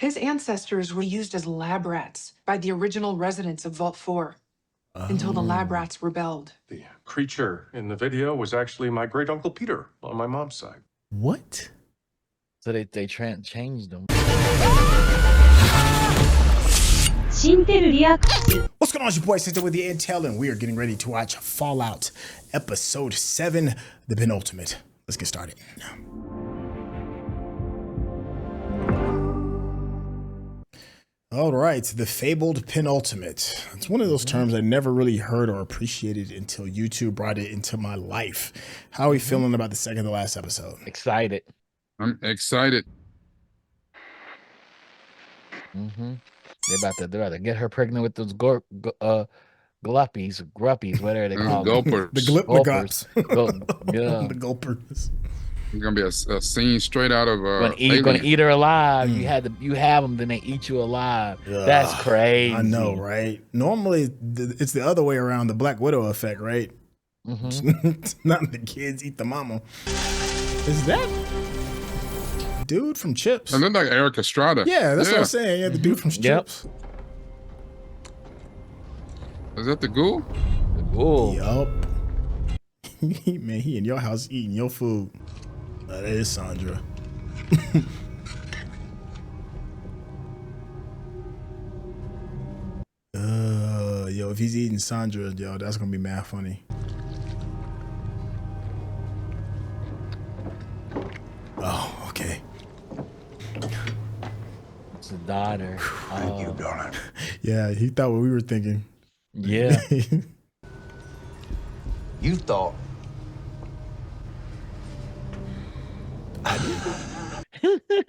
His ancestors were used as lab rats by the original residents of Vault 4 until the lab rats rebelled. The creature in the video was actually my great-uncle Peter on my mom's side. What? So they changed them. What's going on, it's your boy Syntell with the Intel, and we are getting ready to watch Fallout Episode 7, the penultimate. Let's get started. All right, the fabled penultimate. It's one of those terms I never really heard or appreciated until YouTube brought it into my life. How are we feeling about the second to last episode? Excited. I'm excited. They're about to get her pregnant with those gluppies, whatever they call them. Gulpers. The glipmagops. Yeah. The gulpers. It's gonna be a scene straight out of Gonna Alien. eat her alive. You have them, then they eat you alive. That's crazy. I know, right? Normally, it's the other way around, the Black Widow effect, right? Not the kids eat the mama. Is that dude from Chips? It looked like Eric Estrada. Yeah, that's what I'm saying. Yeah, the dude from Chips. Is that the Ghoul? The Ghoul. Yup. Man, he in your house eating your food. That is Sandra. Yo, if he's eating Sandra, yo, that's gonna be mad funny. Oh, okay. It's a daughter. Thank you, darling. Yeah, he thought what we were thinking. Yeah. You thought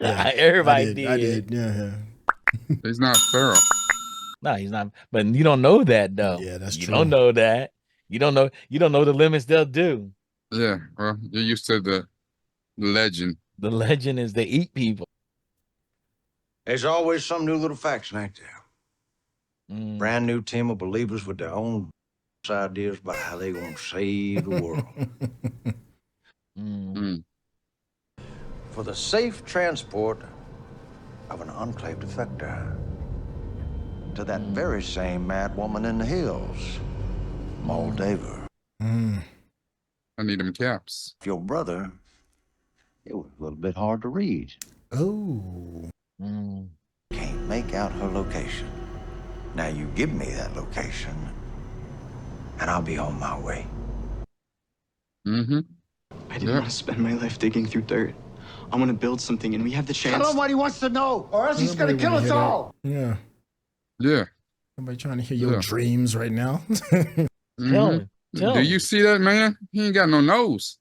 Everybody did. I did. Yeah. He's not feral. No, he's not. But you don't know that though. Yeah, that's you true. You don't know that. You don't know the limits they'll do. Yeah, well, you're used to the legend. The legend is they eat people. there's always some new little faction, ain't there? Brand new team of believers with their own ideas about how they gonna save the world. For the safe transport of an enclave defector to that very same mad woman in the hills, Moldava. I need them caps. Your brother, it was a little bit hard to read. Oh. Can't make out her location. Now you give me that location, and I'll be on my way. I didn't want to spend my life digging through dirt. I want to build something, and we have the chance. Tell him what he wants to know, or else he's gonna kill us all. Yeah. Yeah. Somebody trying to hear your dreams right now. Tell him. Do you see that man? He ain't got no nose.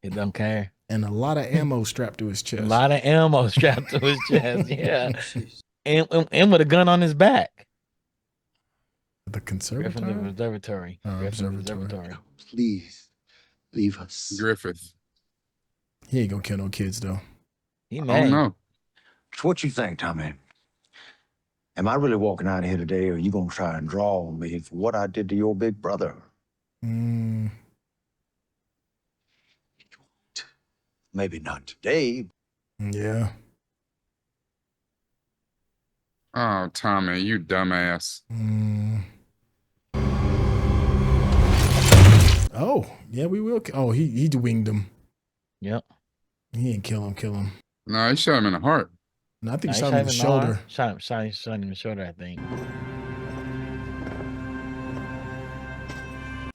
He don't care. And a lot of ammo strapped to his chest. A lot of ammo strapped to his chest. Yeah. and with a gun on his back. The conservatory? Observatory. Observatory. Please, leave us. Griffith. He ain't gonna kill no kids though. He I mad. don't know. So what you think, Tommy? Am I really walking out of here today, or are you gonna try and draw on me for what I did to your big brother? Maybe not today. Yeah. Oh, Tommy, you dumbass. Oh, yeah, we will. Oh, he winged him. Yep. He didn't kill him. No, he shot him in the heart. No, I think he shot him in the shoulder. Shot him in the shoulder, I think.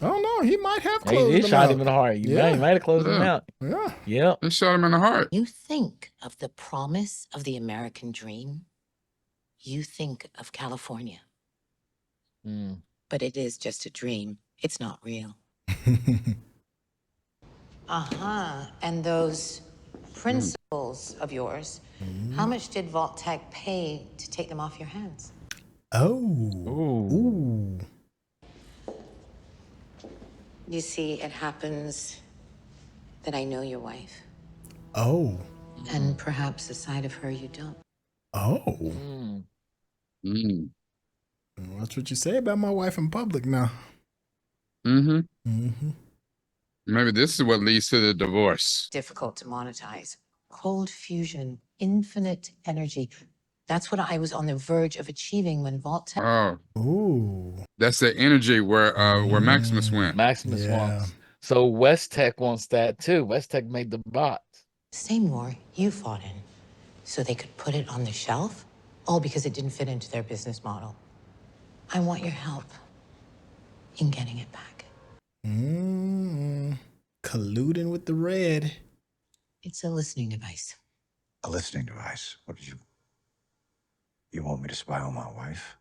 Oh no, he might have closed He him shot out. him in the heart. He might have closed him out. Yeah. Yep. He shot him in the heart. You think of the promise of the American dream. You think of California. But it is just a dream. It's not real. And those principles of yours, how much did Vault-Tec pay to take them off your hands? Ooh. You see, it happens that I know your wife. Oh. And perhaps a side of her you don't. Oh. That's what you say about my wife in public now. Maybe this is what leads to the divorce. Difficult to monetize. Cold fusion, infinite energy. That's what I was on the verge of achieving when Walton. Oh, Ooh. that's the energy where Maximus went. Maximus Yeah. wants. So West Tech wants that too. West Tech made the bots. Same war you fought in. So they could put it on the shelf? All because it didn't fit into their business model. I want your help in getting it back. Colluding with the red. It's a listening device. A listening device? What did you... You want me to spy on my wife?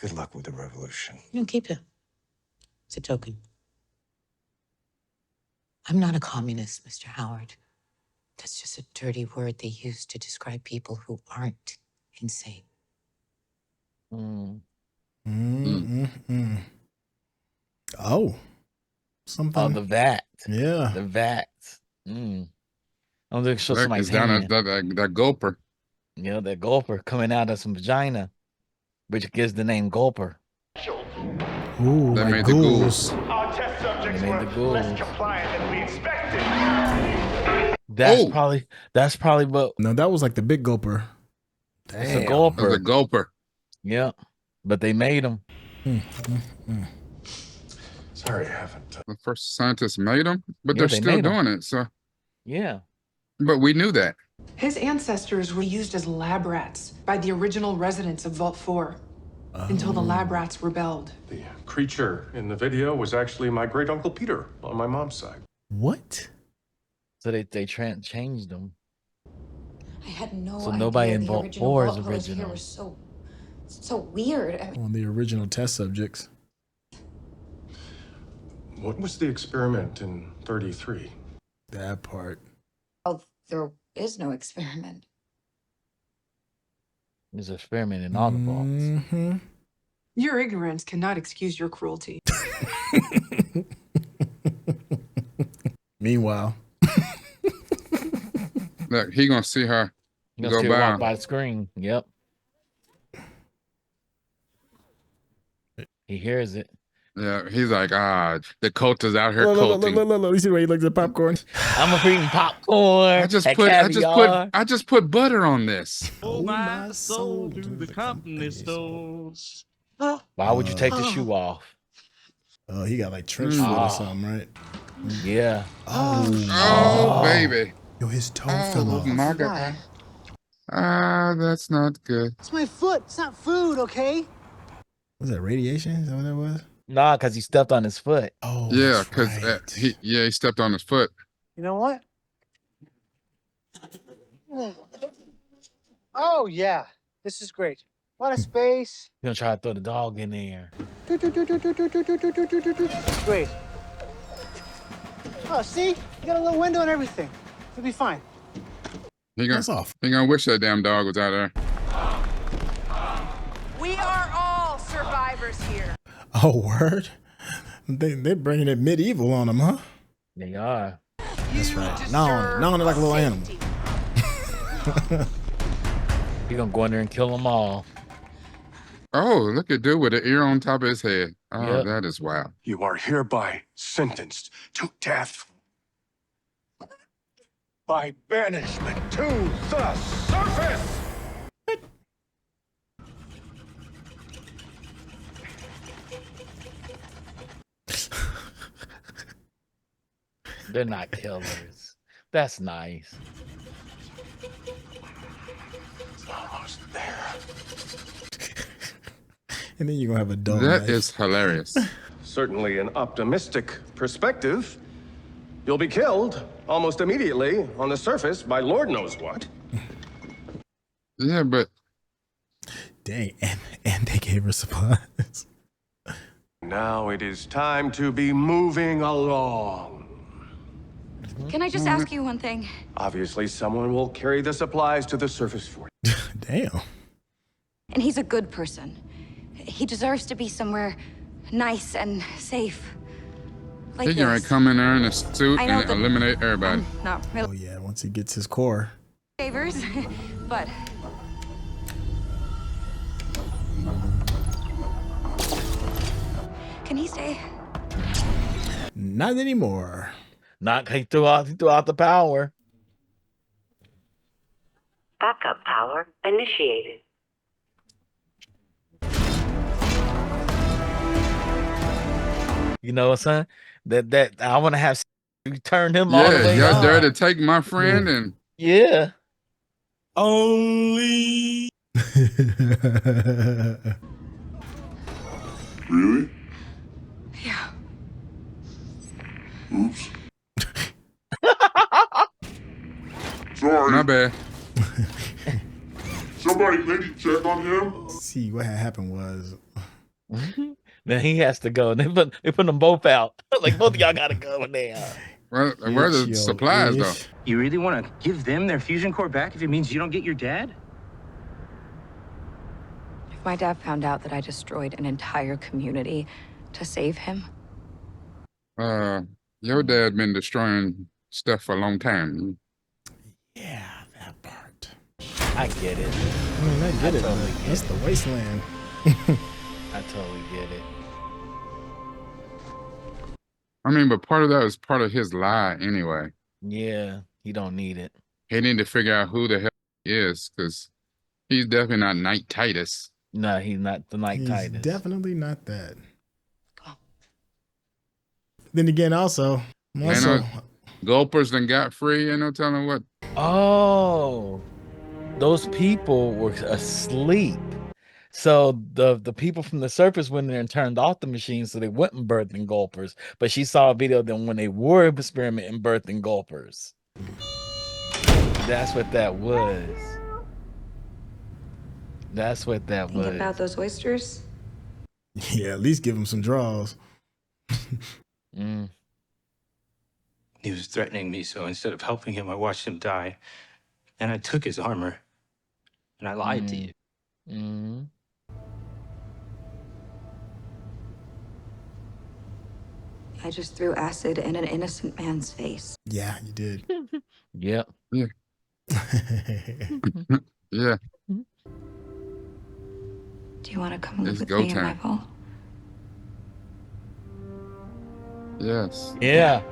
Good luck with the revolution. You keep it. It's a token. I'm not a communist, Mr. Howard. That's just a dirty word they use to describe people who aren't insane. Oh. Something. Oh, the vat. Yeah. The vat. I'm gonna show That somebody's is down hand. that gulper. Yeah, that gulper coming out of some vagina, which gives the name gulper. Ooh, That like made the ghouls. Our test subjects They made were the ghouls. less compliant than we expected. That's probably what No, that was like the big gulper. it's a Damn. gulper. The gulper. Yeah, but they made them. Sorry, I haven't. The first scientists made them, but Yeah, they're they still made 'em. doing it. So, Yeah. but we knew that. His ancestors were used as lab rats by the original residents of Vault 4 until the lab rats rebelled. The creature in the video was actually my great uncle Peter on my mom's side. What? So they changed them. I had no So idea nobody in the Vault original 4 is Vault pillars here original. were so weird. I mean, On the original test subjects. What was the experiment in 33? That part. well, there is no experiment. There's an experiment in all the vaults. Your ignorance cannot excuse your cruelty. Meanwhile. Look, he gonna see her You go see her by. walk by the screen. Yep. He hears it. Yeah, he's like, the cult is out here Look, culting. you see the way he looks at popcorn? I'm eating popcorn. I just and put butter on this. Oh, my soul to the company stores. Why would you take the shoe off? Oh, he got like trench foot or something, right? Yeah. Oh, baby. Yo, his toe fell off. My God. That's not good. It's my foot. It's not food, okay? Was that radiation? Is that what that was? Nah, because he stepped on his foot. Oh, Yeah, that's because right. he stepped on his foot. You know what? Oh, yeah. This is great. A lot of space. He's gonna try to throw the dog in there. Great. Oh, see? You got a little window and everything. It'll be fine. He gonna, That's off. he gonna wish that damn dog was out there. We are all survivors here. Oh, word? They're bringing it medieval on him, huh? They are. That's right. No, they're like a little animal. He's gonna go in there and kill them all. Oh, look at dude with an ear on top of his head. Oh, Yep. that is wild. You are hereby sentenced to death by banishment to the surface. They're not killers. That's nice. It's almost there. And then you're going to have a dog. That is hilarious. Certainly an optimistic perspective. You'll be killed almost immediately on the surface by Lord knows what. Yeah, but Dang, and they gave her supplies. Now it is time to be moving along. Can I just ask you one thing? Obviously, someone will carry the supplies to the surface for you. Damn. And he's a good person. He deserves to be somewhere nice and safe. Like he can this. come in there in a suit I know and that- eliminate everybody. Not Oh, really yeah, once he gets his core. favors, but can he stay? Not anymore. Not he threw out the power. Backup power initiated. You know, son, that I want to have you turn him all the Yeah, way y'all on. dare to take my friend and Yeah. Only. Really? Yeah. Oops. Sorry. my bad. Somebody maybe check on him? See, what had happened was Then he has to go. And they put them both out. Like both of y'all gotta go now. Where are the supplies though? You really want to give them their fusion core back if it means you don't get your dad? If my dad found out that I destroyed an entire community to save him, Your dad been destroying stuff for a long time. yeah, that part. I get it. I mean, I get it. Totally get That's the wasteland. I totally get it. I mean, but part of that was part of his lie anyway. Yeah, he don't need it. He need to figure out who the hell he is, because he's definitely not Knight Titus. No, he's not the Knight Titus. Definitely not that. Then again, also, Gulpers done got free. Ain't no telling what. Oh, those people were asleep. So the people from the surface went in there and turned off the machine so they wouldn't birthing gulpers. But she saw a video of them when they were experimenting birthing gulpers. That's what that was. That's what that think was. about those oysters. Yeah, at least give him some draws. He was threatening me, so instead of helping him, I watched him die. And I took his armor. And I lied to you. I just threw acid in an innocent man's face. Yeah, you did. Yep. Yeah. Yeah. Do you want to come live It's with go me in my time. vault? Yes. Yeah.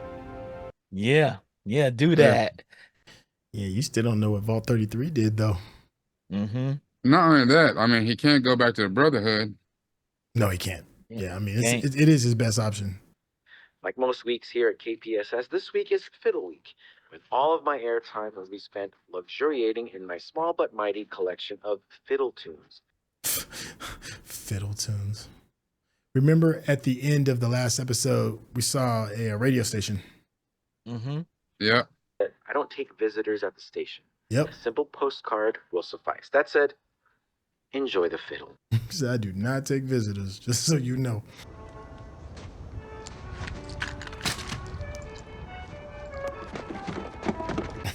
Yeah. Yeah, do that. Yeah, you still don't know what Vault 33 did, though. Not only that, I mean, he can't go back to the Brotherhood. No, he can't. Yeah, I mean, Can't. it is his best option. Like most weeks here at KPSS, this week is Fiddle Week, with all of my airtime will be spent luxuriating in my small but mighty collection of fiddle tunes. Fiddle tunes. Remember at the end of the last episode, we saw a radio station. Yeah. I don't take visitors at the station. Yep. A simple postcard will suffice. That said, enjoy the fiddle. So I do not take visitors, just so you know.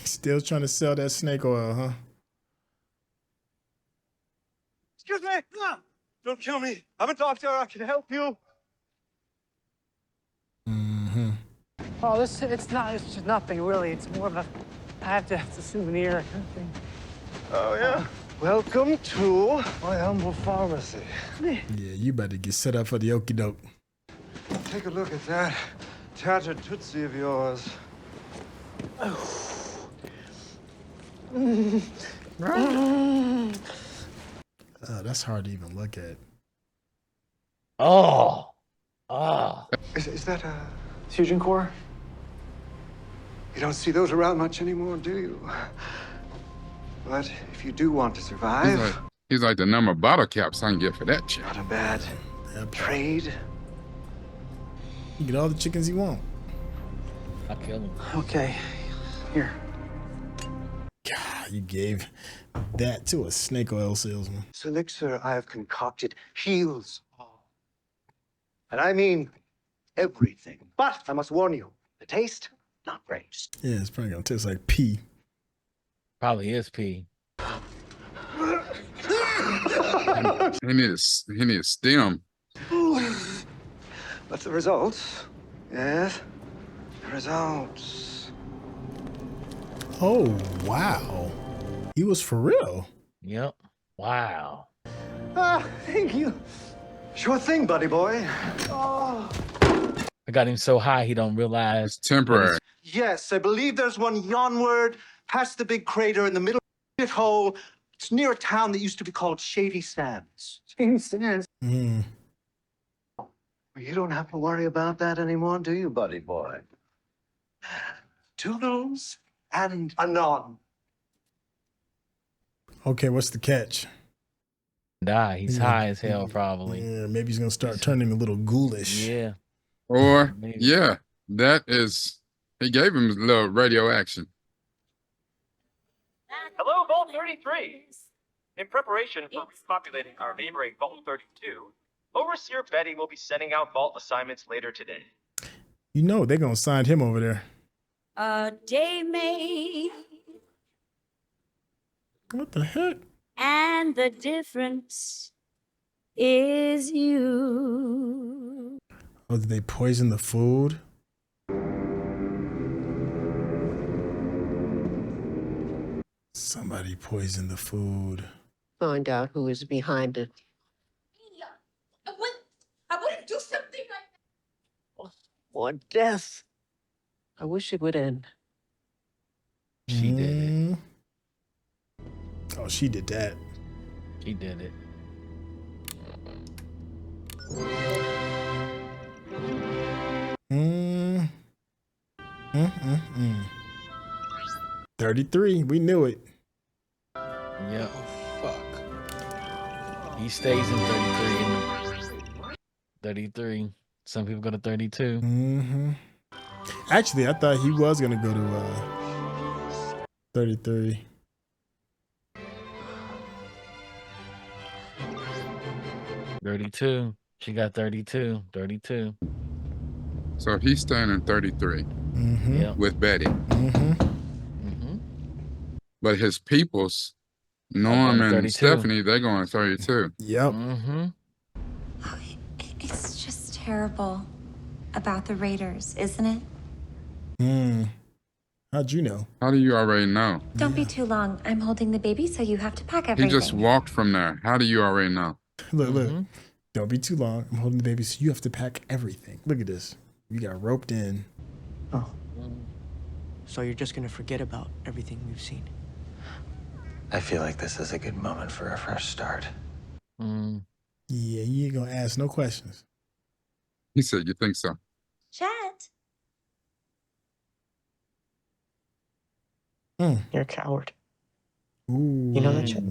Still trying to sell that snake oil, huh? Excuse me! No! Don't kill me! I'm a doctor, I can help you! Oh, it's just nothing really. It's more of it's a souvenir kind of thing. Oh, yeah? Welcome to my humble pharmacy. Yeah, you better get set up for the okie doke. Take a look at that tattered Tootsie of yours. That's hard to even look at. Is that a fusion core? You don't see those around much anymore, do you? But if you do want to survive, He's like the number of bottle caps I can get for that shit. not a bad trade. You get all the chickens you want. I'll kill him. Okay, here. God, you gave that to a snake oil salesman. This elixir I have concocted heals all. And I mean everything. But I must warn you, the taste, not great. Yeah, it's probably gonna taste like pee. Probably is pee. He need a stem. But the results, yes, the results. Oh, wow. He was for real. Yep. Wow. Ah, thank you. Sure thing, buddy boy. Oh. I got him so high he don't realize. Temporary. Yes, I believe there's one yonward, past the big crater in the middle. Hole. It's near a town that used to be called Shady Sands. Shady Sands? Mm. You don't have to worry about that anymore, do you, buddy boy? Toodles and anon. Okay, what's the catch? Die. He's high as hell, probably. Yeah, maybe he's gonna start turning a little ghoulish. Yeah. Or, yeah, that is, he gave him a little radio action. Hello, Vault 33. In preparation for repopulating our neighboring Vault 32, Overseer Betty will be sending out vault assignments later today. You know they're gonna sign him over there. A day made. What the heck? And the difference is you. Oh, did they poison the food? Somebody poisoned the food. Find out who is behind it. I wouldn't do something like that. Or death. I wish it would end. She did it. Oh, she did that. She did it. Mm. 33. We knew it. Yep. Fuck. He stays in 33. 33. Some people go to 32. Mm-hmm. Actually, I thought he was gonna go to 33. She got 32. 32. So he's staying in 33 Mm-hmm. with Betty. Mm-hmm. Mm-hmm. But his peoples, going Norm to and 32. Stephanie, they're going 32. Yep. Mm-hmm. It's just terrible about the Raiders, isn't it? Mm. How'd you know? How do you already know? Don't be too long. I'm holding the baby, so you have to pack He everything. just walked from there. How do you already know? Look. Don't be too long. I'm holding the baby, so you have to pack everything. Look at this. You got roped in. Oh. So you're just gonna forget about everything we've seen? I feel like this is a good moment for a fresh start. Yeah, you ain't gonna ask no questions. He said, you think so? Chat. You're a coward. Ooh. You know that shit?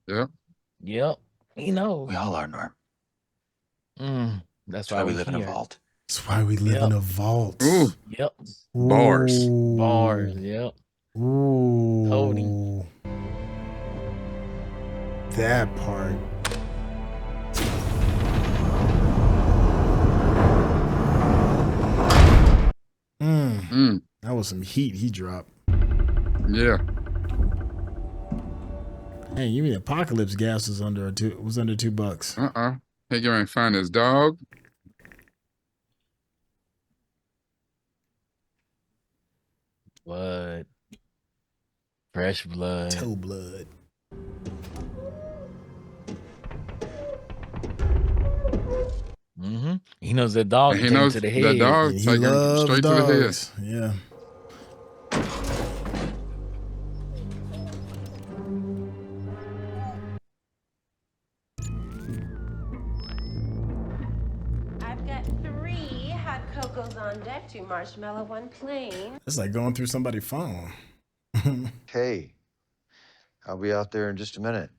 Yep. Yep. He knows. We all are, Norm. That's That's why we live in a vault. That's why we live in a vault. Ooh. Yep. Bars. Bars. Yep. Ooh. Cody. That part. That was some heat he dropped. Yeah. Hey, you mean apocalypse gas was under $2? He going to find his dog. Blood. Fresh blood. Toe blood. He knows that dog And he can take him knows to the that head. dog He take him loves straight to the head. dogs. Yeah. I've got 3 hot cocos on deck, 2 marshmallow, 1 plain. It's like going through somebody's phone. Hey, I'll be out there in just a minute.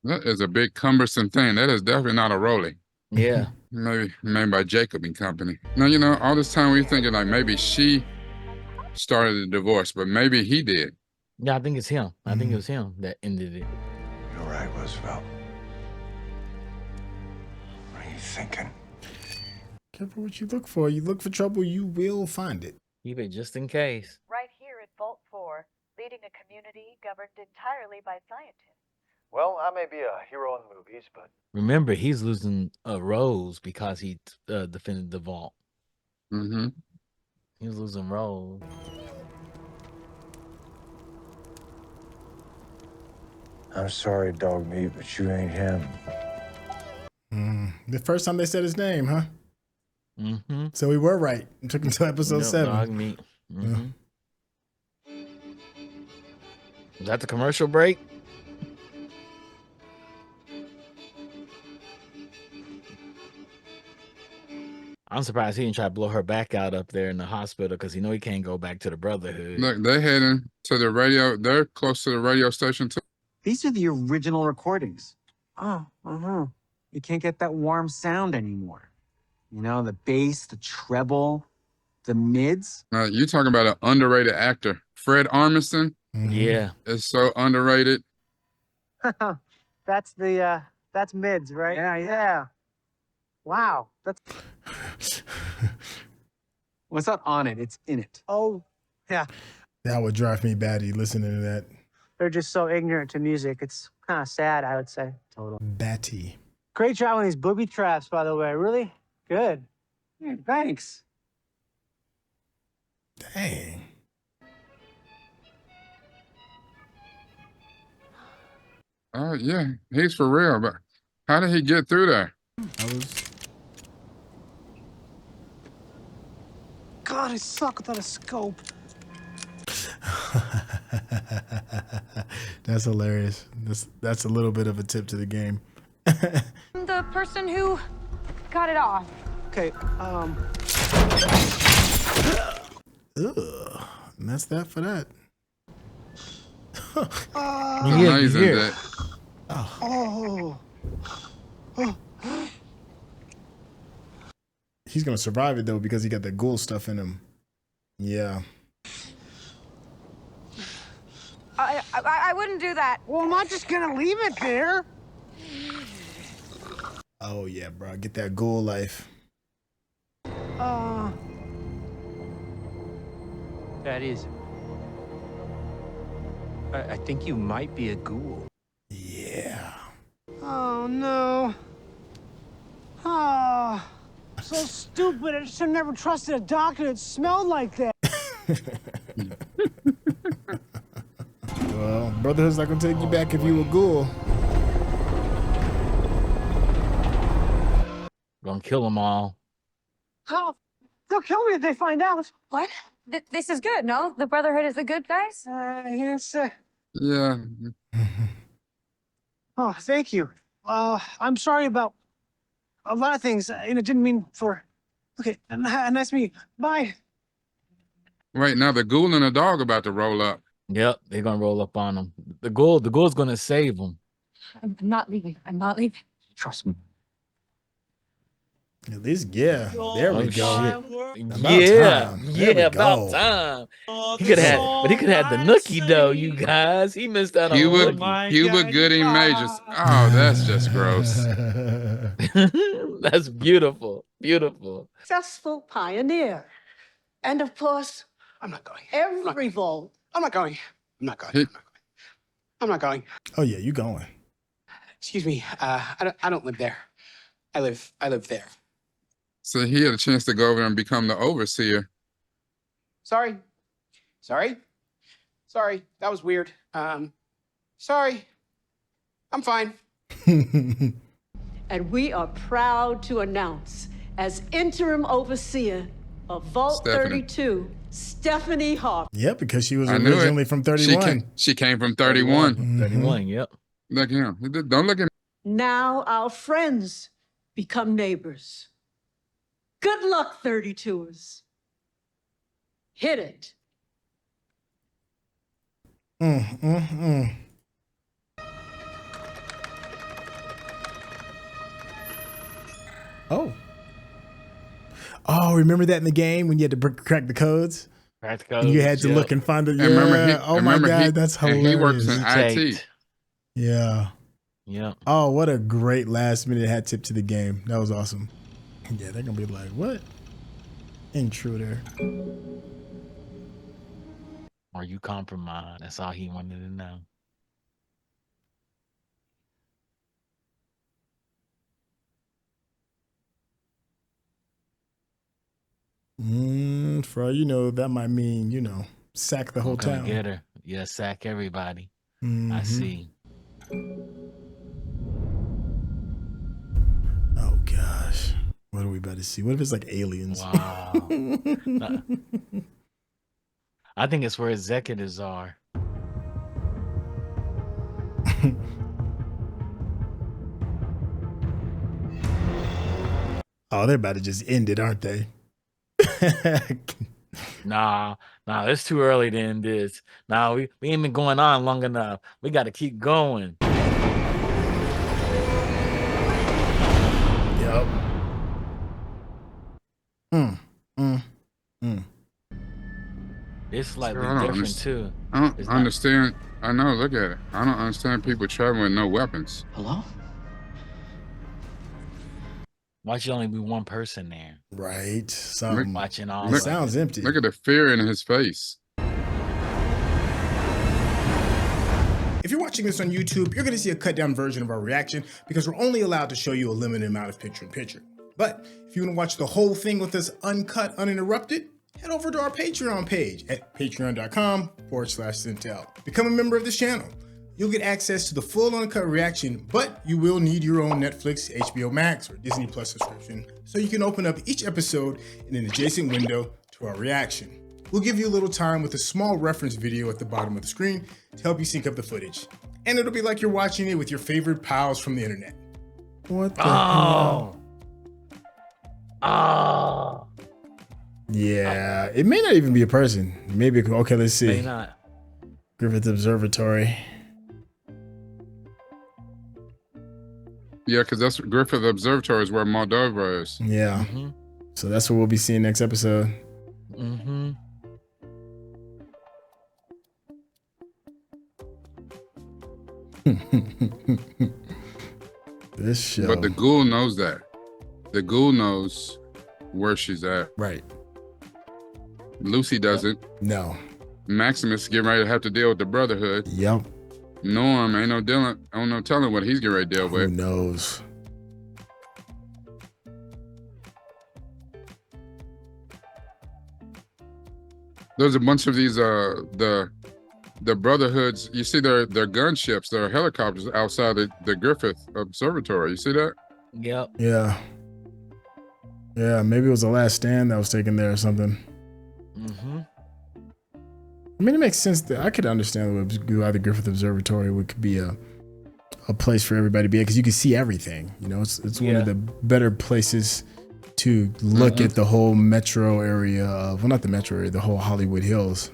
That is a big cumbersome thing. That is definitely not a rolling. Yeah. Maybe made by Jacob and Company. Now, you know, all this time we thinking like maybe she started the divorce, but maybe he did. Yeah, I think it's him. I think it was him that ended it. You're right, Roosevelt. What are you thinking? Careful what you look for. You look for trouble, you will find it. Keep it just in case. Right here at Vault 4, leading a community governed entirely by scientists. Well, I may be a hero in the movies, but Remember, he's losing roles because he defended the vault. Mm-hmm. He was losing roles. I'm sorry, dog meat, but you ain't him. The first time they said his name, huh? Mm-hmm. So we were right. It took until episode 7. Dog meat. Mm-hmm. Is that the commercial break? I'm surprised he didn't try to blow her back out up there in the hospital because he can't go back to the Brotherhood. Look, they're heading to the radio. They're close to the radio station too. These are the original recordings. Oh, you can't get that warm sound anymore. You know, the bass, the treble, the mids. You're talking about an underrated actor, Fred Armisen. Yeah, is so underrated. That's mids, right? Yeah. Wow, that's. What's not on it? It's in it. Oh, yeah. That would drive me batty listening to that. They're just so ignorant to music. It's kind of sad, I would say. Total. Batty. Great job on these booby traps, by the way. Really good. Yeah, thanks. Dang. Oh yeah, he's for real. But how did he get through there? God, I suck without a scope. That's hilarious. That's a little bit of a tip to the game. The person who got it off. Okay, Ugh. And that's that for that. Amazing that. He's gonna survive it though because he got the ghoul stuff in him. Yeah. I wouldn't do that. Well, I'm not just gonna leave it there. Oh yeah, bro. Get that ghoul life. That is. I think you might be a ghoul. Yeah. Oh no. Oh, so stupid. I should have never trusted a doctor that smelled like that. Well, Brotherhood's not gonna take you back if you a ghoul. Gonna kill them all. Oh, they'll kill me if they find out. What? This is good, no? The Brotherhood is the good guys? Yes. Yeah. Oh, thank you. I'm sorry about a lot of things. Didn't mean for. Okay, nice to meet you. Bye. Wait, now the ghoul and the dog about to roll up. Yep, they're gonna roll up on them. The ghoul's gonna save them. I'm not leaving. I'm not leaving. Trust me. At least, yeah. There we go. About time. He could have had the nookie though, you guys. He missed out on Cuba Gooding Majors. Oh, that's just gross. That's beautiful. Beautiful. Successful pioneer. And of course, I'm not going. every vault. I'm not going. I'm not going. I'm not going. Oh yeah, you going. Excuse me. I don't live there. I live there. So he had a chance to go over and become the overseer. Sorry. That was weird. Sorry. I'm fine. And we are proud to announce, as interim overseer of Vault 32, Stephanie Harper. Yep, because she was originally from 31. She came from 31. 31, yep. Look at him. Don't look at me. Now our friends become neighbors. Good luck, 32ers. Hit it. Oh, remember that in the game when you had to crack the codes? Crack the codes. You had to look and find it. Yeah. That's hilarious. He works in IT. Yeah. Yeah. Oh, what a great last minute hat tip to the game. That was awesome. Yeah, they're gonna be like, what? Intruder. Are you compromised? That's all he wanted to know. For all you know, that might mean, sack the whole town. Get her. Yeah, sack everybody. Mm-hmm. I see. Oh gosh. What are we about to see? What if it's like aliens? Wow. I think it's where executives are. Oh, they're about to just end it, aren't they? Nah, it's too early to end this. Nah, we ain't been going on long enough. We got to keep going. Yep. It's slightly I don't different too. I don't It's not- understand. I know. Look at it. I don't understand people traveling with no weapons. Hello? Why should only be one person there? Right. Watching all. It of sounds empty. Look at the fear in his face. If you're watching this on YouTube, you're going to see a cut down version of our reaction because we're only allowed to show you a limited amount of picture-in-picture. But if you want to watch the whole thing with us uncut, uninterrupted, head over to our Patreon page at patreon.com/Syntell. Become a member of this channel. You'll get access to the full uncut reaction, but you will need your own Netflix, HBO Max, or Disney Plus subscription so you can open up each episode in an adjacent window to our reaction. We'll give you a little time with a small reference video at the bottom of the screen to help you sync up the footage. And it'll be like you're watching it with your favorite pals from the internet. What the hell? Oh. Yeah, it may not even be a person. Maybe, okay, let's see. May not. Griffith Observatory. Yeah, because that's Griffith Observatory is where Moldova is. Yeah. Mm-hmm. So that's what we'll be seeing next episode. Mm-hmm. This show. But the Ghoul knows that. The Ghoul knows where she's at. Right. Lucy doesn't. No. Maximus getting ready to have to deal with the Brotherhood. Yep. Norm ain't no telling what he's getting ready to deal with. Who knows? There's a bunch of these the Brotherhoods. You see their gunships, their helicopters outside the Griffith Observatory. You see that? Yep. Yeah. Yeah, maybe it was the last stand that was taken there or something. Mm-hmm. I mean, it makes sense that I could understand why the Griffith Observatory could be a place for everybody to be at because you can see everything. You know, it's one of the better places to look at the whole metro area of, well, not the metro area, the whole Hollywood Hills.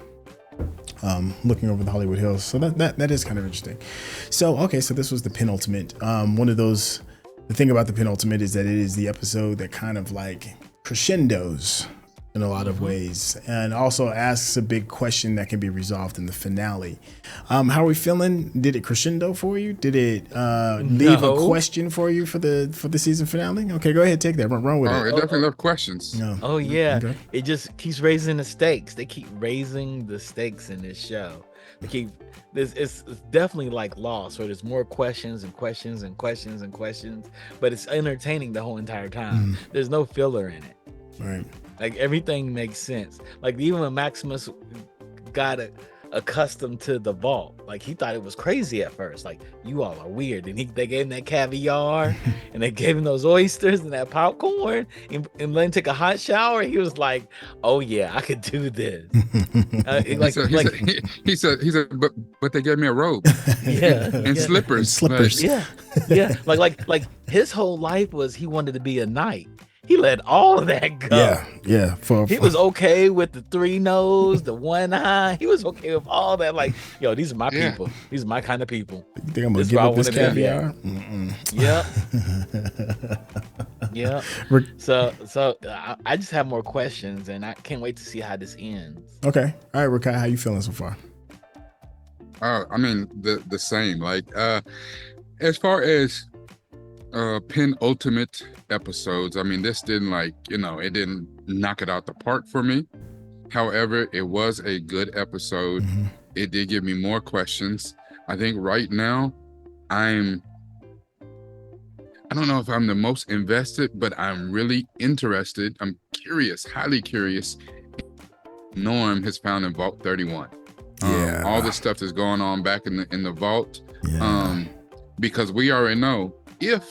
Looking over the Hollywood Hills. So that is kind of interesting. So, okay, so this was the penultimate. One of those, the thing about the penultimate is that it is the episode that kind of like crescendos in a lot of ways and also asks a big question that can be resolved in the finale. How are we feeling? Did it crescendo for you? Did it leave a question for you for the season finale? Okay, go ahead, take that. Run with it. It definitely left questions. No. Oh yeah, Okay. it just keeps raising the stakes. They keep raising the stakes in this show. They keep this. It's definitely like Lost, where there's more questions and questions and questions and questions, but it's entertaining the whole entire time. There's no filler in it. Right. Like everything makes sense. Like even when Maximus got accustomed to the vault, like he thought it was crazy at first. Like, you all are weird. And they gave him that caviar and they gave him those oysters and that popcorn and let him take a hot shower. He was like, "Oh yeah, I could do this." He said, but they gave me a robe. Yeah, and slippers. Yeah. Like his whole life was he wanted to be a knight. He let all of that go. Yeah. He was okay with the 3 nose, the 1 eye. He was okay with all that. Like, yo, these are my people. These are my kind of people. You think I'm gonna give up this caviar? Yep. So I just have more questions, and I can't wait to see how this ends. Okay. All right, Rakai, how you feeling so far? I mean the same. Like as far as penultimate episodes, I mean, this didn't it didn't knock it out the park for me. However, it was a good episode. It did give me more questions. I think right now I don't know if I'm the most invested, but I'm really interested. I'm curious, highly curious. Norm has found in Vault 31. All this stuff that's going on back in the vault. Because we already know if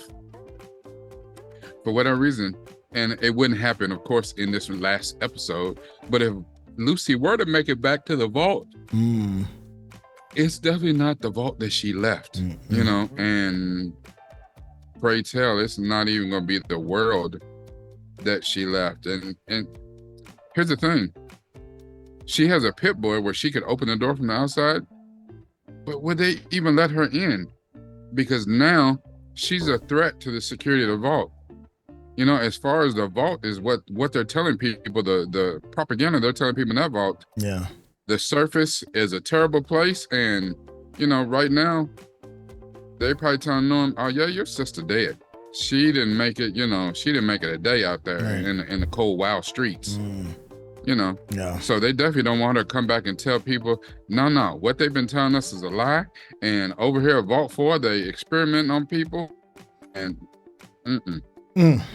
for whatever reason and it wouldn't happen, of course, in this last episode. But if Lucy were to make it back to the vault, it's definitely not the vault that she left, you know, and pray tell, it's not even going to be the world that she left. And here's the thing. She has a Pip-Boy where she could open the door from the outside, but would they even let her in? Because now she's a threat to the security of the vault. You know, as far as the vault is what they're telling people, the propaganda they're telling people in that vault. Yeah. The surface is a terrible place. And, you know, right now, they probably telling them, oh, yeah, your sister dead. She didn't make it, you know, she didn't make it a day out there in the cold, wild streets. You know, so they definitely don't want her to come back and tell people, no, what they've been telling us is a lie. And over here at Vault 4, they experimenting on people. And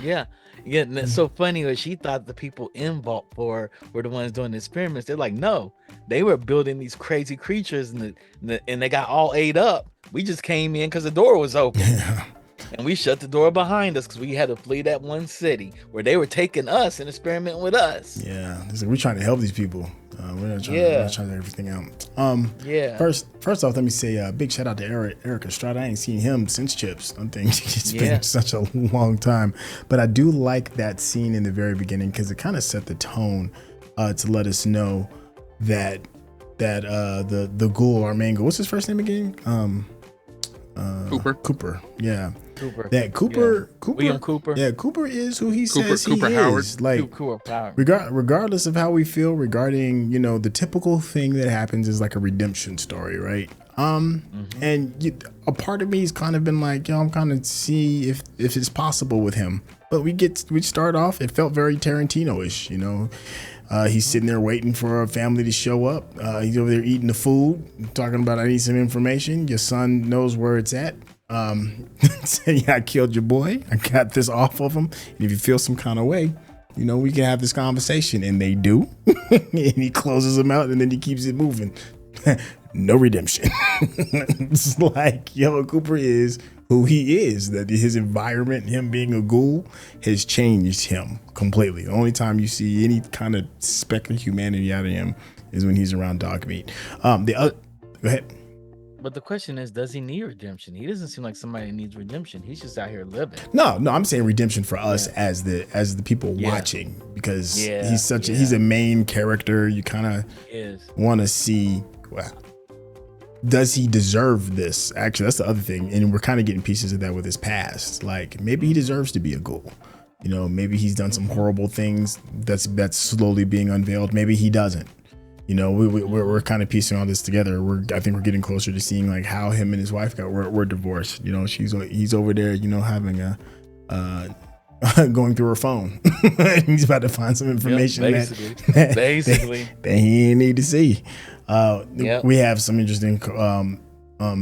Yeah, and that's so funny that she thought the people in Vault 4 were the ones doing the experiments. They're like, no, they were building these crazy creatures and they got all ate up. We just came in because the door was open. And we shut the door behind us because we had to flee that one city where they were taking us and experimenting with us. Yeah, it's like we're trying to help these people. We're not trying to try everything out. First off, let me say a big shout out to Eric Estrada. I ain't seen him since Chips. I think it's been such a long time. But I do like that scene in the very beginning because it kind of set the tone to let us know that the Ghoul, our main Ghoul, what's his first name again? Cooper. Yeah. Cooper. William Cooper. Yeah, Cooper is who he says he Cooper is. Howard. Like, regardless of how we feel regarding, you know, the typical thing that happens is like a redemption story, right? And a part of me has kind of been like, I'm kind of see if it's possible with him. But we start off, it felt very Tarantino-ish, you know. He's sitting there waiting for a family to show up. He's over there eating the food, talking about, I need some information. Your son knows where it's at. Saying, I killed your boy. I got this off of him. And if you feel some kind of way, you know, we can have this conversation. And they do. And he closes them out and then he keeps it moving. No redemption. It's like, Cooper is who he is, that his environment, him being a ghoul, has changed him completely. The only time you see any kind of speck of humanity out of him is when he's around dog meat. Go ahead. But the question is, does he need redemption? He doesn't seem like somebody that needs redemption. He's just out here living. No, I'm saying redemption for us as the people watching, because he's a main character. You kind of want to see, well, does he deserve this? Actually, that's the other thing. And we're kind of getting pieces of that with his past. Like, maybe he deserves to be a ghoul. You know, maybe he's done some horrible things that's slowly being unveiled. Maybe he doesn't. You know, we're kind of piecing all this together. I think we're getting closer to seeing like how him and his wife were divorced. You know, he's over there, you know, having going through her phone. He's about to find some information that he didn't need to see. We have some interesting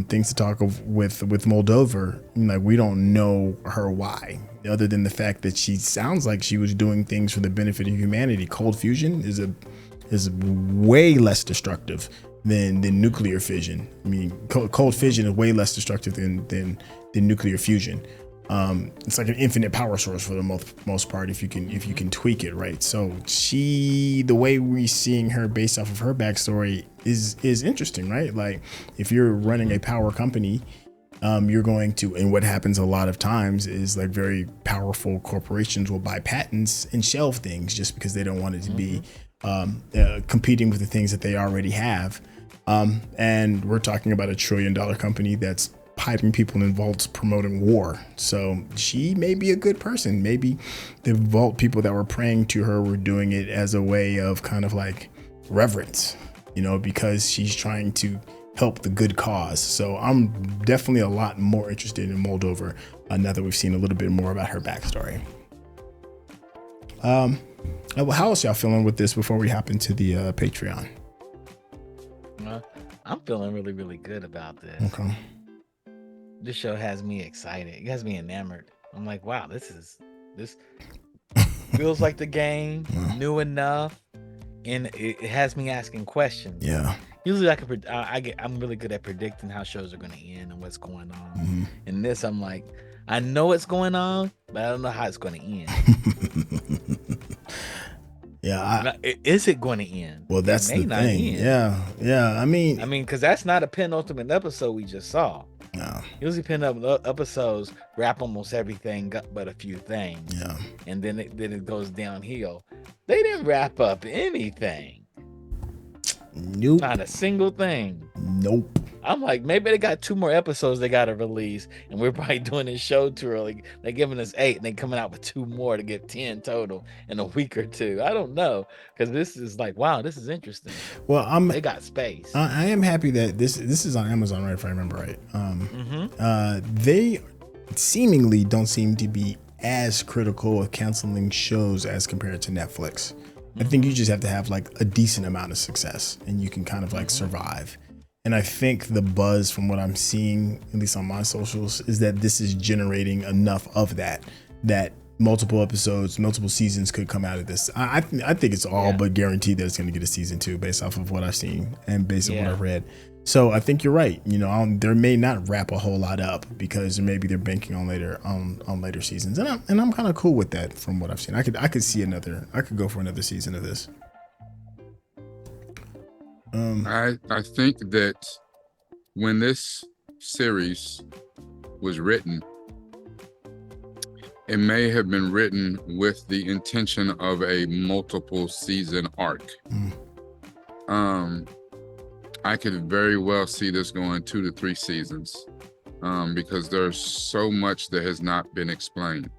things to talk with Moldova. Like, we don't know her why, other than the fact that she sounds like she was doing things for the benefit of humanity. Cold fusion is way less destructive than nuclear fission. I mean, cold fission is way less destructive than nuclear fusion. It's like an infinite power source for the most part if you can tweak it right. So the way we're seeing her based off of her backstory is interesting, right? Like, if you're running a power company, you're going to, and what happens a lot of times is like very powerful corporations will buy patents and shelve things just because they don't want it to be competing with the things that they already have. And we're talking about $1 trillion company that's hiding people in vaults promoting war. So she may be a good person. Maybe the vault people that were praying to her were doing it as a way of kind of like reverence, you know, because she's trying to help the good cause. So I'm definitely a lot more interested in Moldova now that we've seen a little bit more about her backstory. How else y'all feeling with this before we hop into the Patreon? I'm feeling really, really good about this. Okay. This show has me excited. It has me enamored. I'm like, wow, this feels like the game, new enough, and it has me asking questions. Yeah. Usually I'm really good at predicting how shows are going to end and what's going on. And this, I'm like, I know it's going on, but I don't know how it's going to end. Yeah. Is it going to end? Well, that's the thing. Yeah. I mean, because that's not a penultimate episode we just saw. No. Usually penultimate episodes wrap almost everything up but a few things. Yeah. And then it goes downhill. They didn't wrap up anything. Nope. Not a single thing. Nope. I'm like, maybe they got 2 more episodes they got to release, and we're probably doing this show too early. They're giving us 8, and they're coming out with 2 more to get 10 total in a week or 2. I don't know, because this is like, wow, this is interesting. Well, they got space. I am happy that this is on Amazon, right? If I remember right. They seemingly don't seem to be as critical of canceling shows as compared to Netflix. I think you just have to have like a decent amount of success, and you can kind of like survive. And I think the buzz from what I'm seeing, at least on my socials, is that this is generating enough of that multiple episodes, multiple seasons could come out of this. I think it's all but guaranteed that it's going to get a season 2 based off of what I've seen and based on what I've read. So I think you're right. You know, there may not wrap a whole lot up because maybe they're banking on later seasons, and I'm kind of cool with that from what I've seen. I could go for another season of this. I think that when this series was written, it may have been written with the intention of a multiple season arc. I could very well see this going 2 to 3 seasons because there's so much that has not been explained.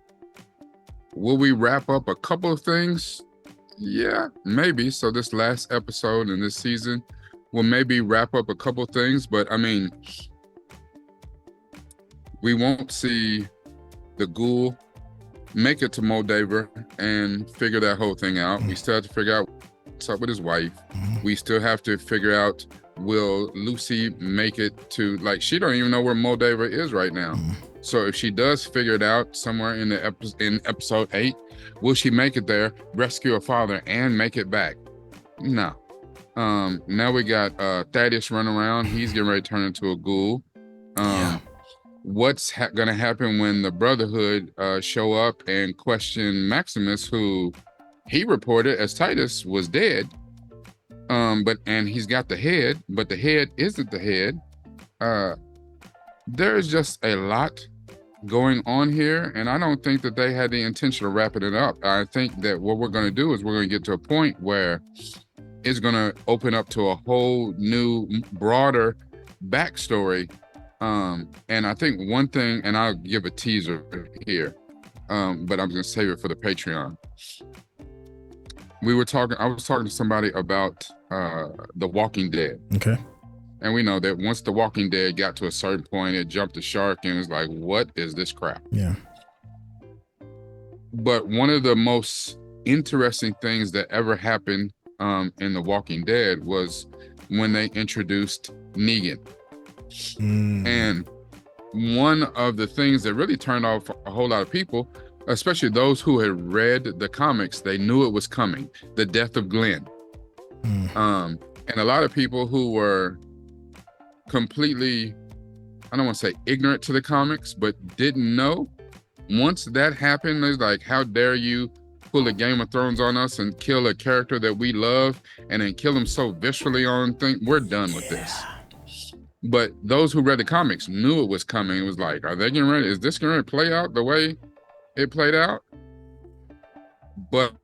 Will we wrap up a couple of things? Yeah, maybe. So this last episode in this season will maybe wrap up a couple of things, but I mean, we won't see the Ghoul make it to Moldaver and figure that whole thing out. We still have to figure out what's up with his wife. We still have to figure out, will Lucy make it to, like, she don't even know where Moldaver is right now. So if she does figure it out somewhere in episode 8, will she make it there, rescue her father, and make it back? No. Now we got Thaddeus running around. He's getting ready to turn into a ghoul. What's gonna happen when the Brotherhood show up and question Maximus, who he reported as Titus was dead, and he's got the head, but the head isn't the head. There's just a lot going on here, and I don't think that they had the intention of wrapping it up. I think that what we're going to do is we're going to get to a point where it's going to open up to a whole new, broader backstory. And I think one thing, and I'll give a teaser here, but I'm going to save it for the Patreon. I was talking to somebody about The Walking Dead. Okay. And we know that once The Walking Dead got to a certain point, it jumped the shark and was like, what is this crap? Yeah. But one of the most interesting things that ever happened in The Walking Dead was when they introduced Negan. And one of the things that really turned off a whole lot of people, especially those who had read the comics, they knew it was coming, the death of Glenn. And a lot of people who were completely, I don't want to say ignorant to the comics, but didn't know, once that happened, it's like, how dare you pull a Game of Thrones on us and kill a character that we love and then kill him so viscerally on things. We're done with this. But those who read the comics knew it was coming. It was like, are they getting ready? Is this going to play out the way it played out? But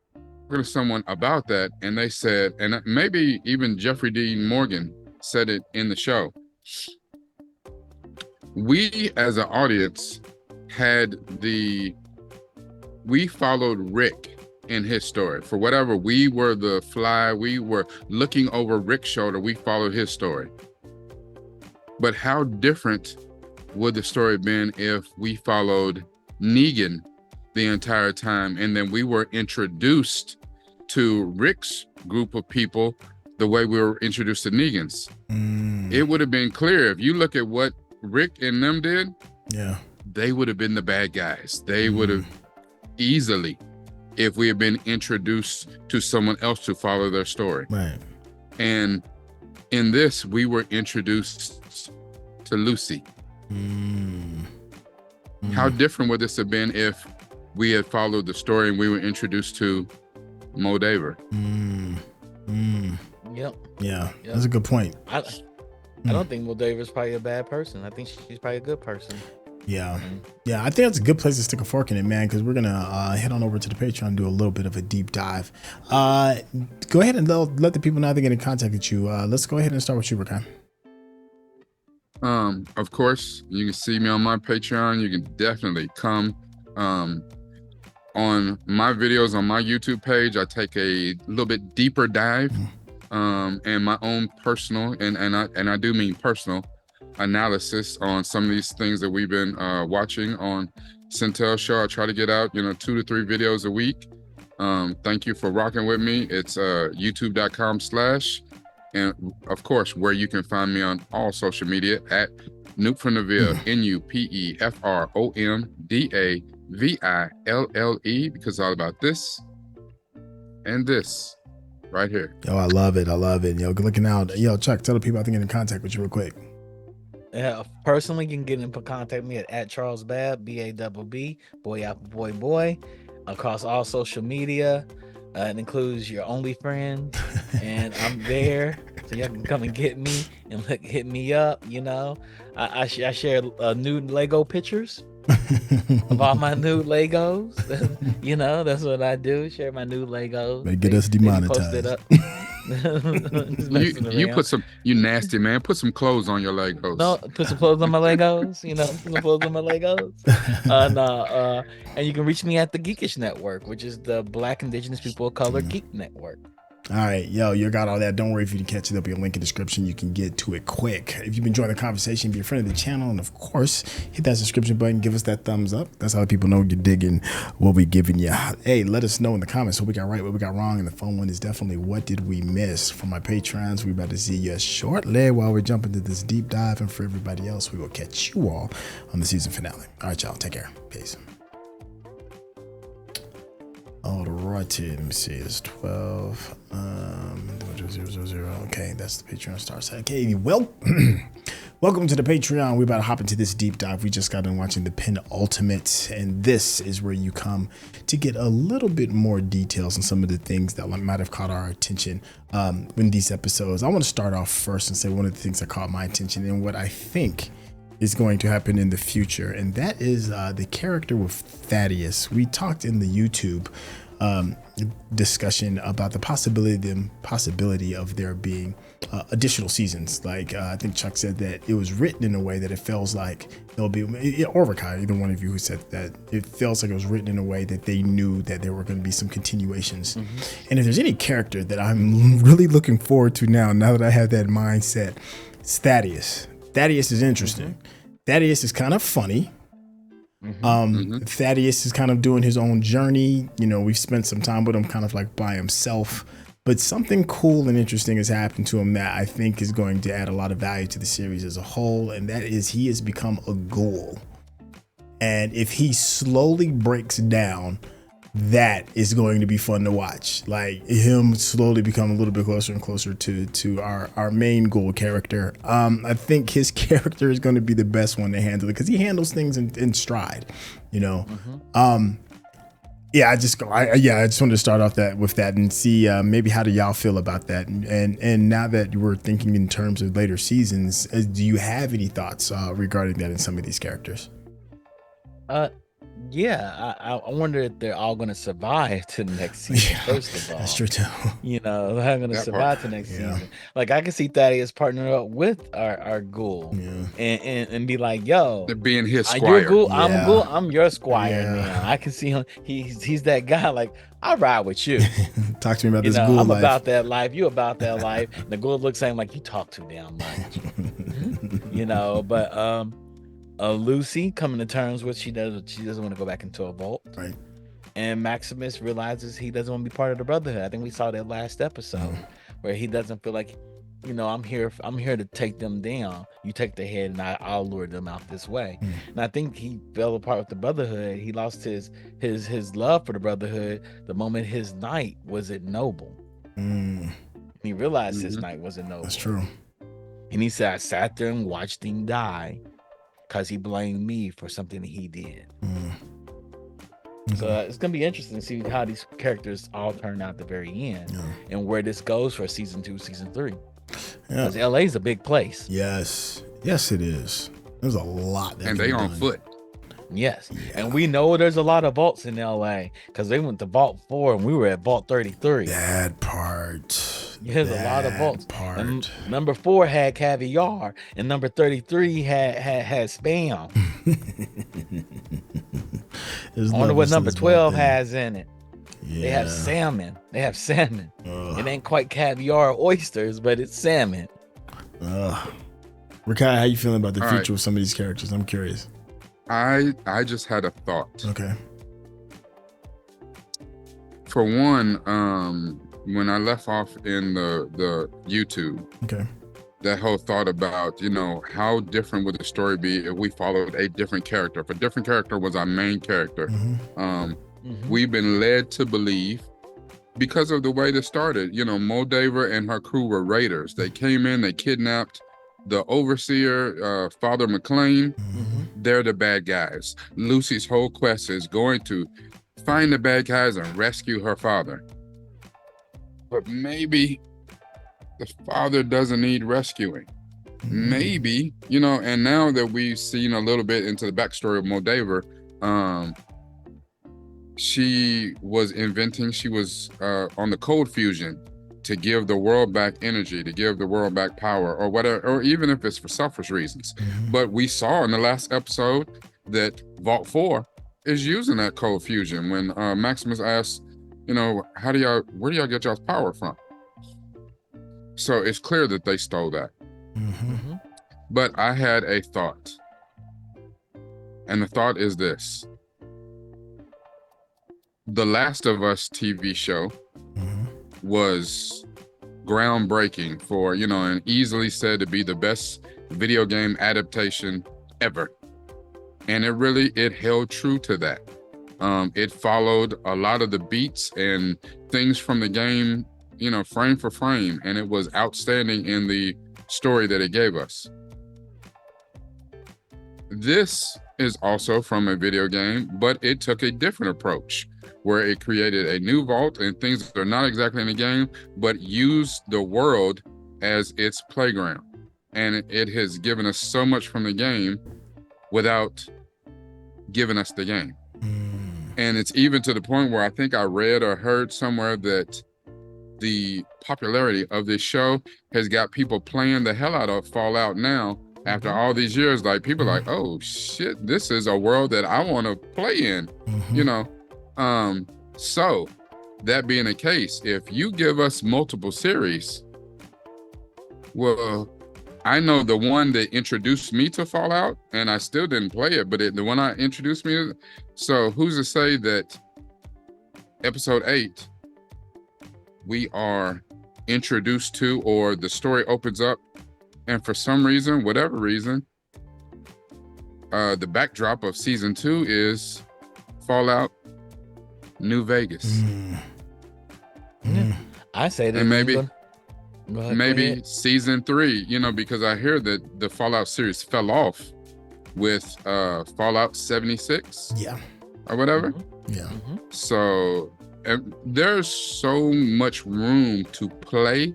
to someone about that, and they said, and maybe even Jeffrey Dean Morgan said it in the show, we as an audience we followed Rick in his story. For whatever, we were the fly, we were looking over Rick's shoulder, we followed his story. But how different would the story have been if we followed Negan the entire time, and then we were introduced to Rick's group of people the way we were introduced to Negan's? It would have been clear. If you look at what Rick and them did, they would have been the bad guys. They would have easily, if we had been introduced to someone else to follow their story. Right. And in this, we were introduced to Lucy. How different would this have been if we had followed the story and we were introduced to Moldaver? Yep. Yeah, that's a good point. I don't think Moldaver's probably a bad person. I think she's probably a good person. Yeah. Yeah, I think that's a good place to stick a fork in it, man, because we're going to head on over to the Patreon and do a little bit of a deep dive. Go ahead and let the people know how they get in contact with you. Let's go ahead and start with you, Rakan. Of course, you can see me on my Patreon. You can definitely come on my videos on my YouTube page. I take a little bit deeper dive and my own personal, and I do mean personal, analysis on some of these things that we've been watching on Syntell show. I try to get out 2 to 3 videos a week. Thank you for rocking with me. It's youtube.com/ and of course where you can find me on all social media at Nupe from the Ville, NUPEFROMDAVILLE, because it's all about this and this right here. Yo, I love it. Yo, good looking out. Yo, Chuck, tell the people how to get in contact with you real quick. Yeah, personally, you can get in contact with me at Charles Babb, BABB, boy apple boy, across all social media. It includes your OnlyFriends, and I'm there, so y'all can come and get me and hit me up. I share nude Lego pictures of all my nude Legos. That's what I do. Share my nude Legos. They get us demonetized. You put some, you nasty man, put some clothes on your Legos. No, put some clothes on my Legos. Put some clothes on my Legos. And you can reach me at the Geekish Network, which is the Black Indigenous People of Color Geek Network. All right, yo, you got all that. Don't worry if you didn't catch it. There'll be a link in the description. You can get to it quick. If you've been enjoying the conversation, be a friend of the channel. And of course, hit that subscription button. Give us that thumbs up. That's how people know you're digging what we're giving you. Hey, let us know in the comments what we got right, what we got wrong. And the fun one is definitely what did we miss? For my patrons, we're about to see you shortly while we're jumping to this deep dive. And for everybody else, we will catch you all on the season finale. All right, y'all. Take care. Peace. All righty, let me see, it's 12, 000. Okay, that's the Patreon star site. Okay, welcome to the Patreon. We're about to hop into this deep dive. We just got done watching the Penultimate, and this is where you come to get a little bit more details on some of the things that might have caught our attention in these episodes. I want to start off first and say one of the things that caught my attention and what I think is going to happen in the future, and that is the character with Thaddeus. We talked in the YouTube discussion about the possibility of there being additional seasons. Like I think Chuck said that it was written in a way that it feels like there'll be, or Rakai, either one of you who said that it feels like it was written in a way that they knew that there were going to be some continuations. And if there's any character that I'm really looking forward to now that I have that mindset, it's Thaddeus. Thaddeus is interesting. Thaddeus is kind of funny. Thaddeus is kind of doing his own journey. We've spent some time with him kind of like by himself, but something cool and interesting has happened to him that I think is going to add a lot of value to the series as a whole. And that is he has become a ghoul. And if he slowly breaks down, that is going to be fun to watch. Like him slowly become a little bit closer and closer to our main Ghoul character. I think his character is going to be the best one to handle it because he handles things in stride, I just wanted to start off with that and see maybe how do y'all feel about that, and now that we're thinking in terms of later seasons, do you have any thoughts regarding that in some of these characters? I wonder if they're all going to survive to the next season. First of all, that's true too. They're going to survive to next season. Like I can see Thaddeus partner up with our Ghoul and be like, "Yo, they're being his squire. You're a Ghoul. I'm a Ghoul. I'm your squire now." I can see him. He's that guy. Like I'll ride with you. Talk to me about this Ghoul I'm life. about that life. You about that life. And the Ghoul looks at him like you talk too damn much. But Lucy coming to terms with she doesn't want to go back into a vault, right? And Maximus realizes he doesn't want to be part of the Brotherhood. I think we saw that last episode where he doesn't feel like, I'm here to take them down. You take the head and I'll lure them out this way. And I think he fell apart with the Brotherhood. He lost his love for the Brotherhood the moment his knight wasn't noble. He realized his knight wasn't noble. That's true. And he said, I sat there and watched him die. because he blamed me for something that he did. So it's gonna be interesting to see how these characters all turn out at the very end, and where this goes for season 2, season 3. Because LA's a big place. Yes, it is. There's a lot that and they on foot. Yes, and we know there's a lot of vaults in LA because they went to Vault 4 and we were at Vault 33. That part. There's a lot of vaults. And number 4 had caviar, and number 33 had spam. I wonder what number 12 has in it. They have salmon. It ain't quite caviar or oysters, but it's salmon. Rakai, how you feeling about the future of some of these characters? I'm curious. I just had a thought. Okay. For one, when I left off in the YouTube, that whole thought about, how different would the story be if we followed a different character? If a different character was our main character. We've been led to believe, because of the way this started, Moldaver and her crew were raiders. They came in, they kidnapped the overseer, Father MacLean. They're the bad guys. Lucy's whole quest is going to find the bad guys and rescue her father. But maybe the father doesn't need rescuing. Maybe, and now that we've seen a little bit into the backstory of Moldaver, she was on the cold fusion to give the world back energy, to give the world back power, or whatever, or even if it's for selfish reasons. But we saw in the last episode that Vault 4 is using that cold fusion when Maximus asked, where do y'all get y'all's power from? So it's clear that they stole that. But I had a thought. And the thought is this. The Last of Us TV show was groundbreaking for, and easily said to be the best video game adaptation ever. And it held true to that. It followed a lot of the beats and things from the game, frame for frame, and it was outstanding in the story that it gave us. This is also from a video game, but it took a different approach, where it created a new vault and things that are not exactly in the game, but used the world as its playground. And it has given us so much from the game without giving us the game. And it's even to the point where I think I read or heard somewhere that the popularity of this show has got people playing the hell out of Fallout now. After all these years, like people are like, oh shit, this is a world that I want to play in, So that being the case, if you give us multiple series, well, I know the one that introduced me to Fallout, and I still didn't play it, but the one I introduced me to, so who's to say that episode 8, we are introduced to, or the story opens up, and for some reason, whatever reason, the backdrop of season 2 is Fallout New Vegas. I say that. And maybe season 3, because I hear that the Fallout series fell off with Fallout 76. Or whatever. So there's so much room to play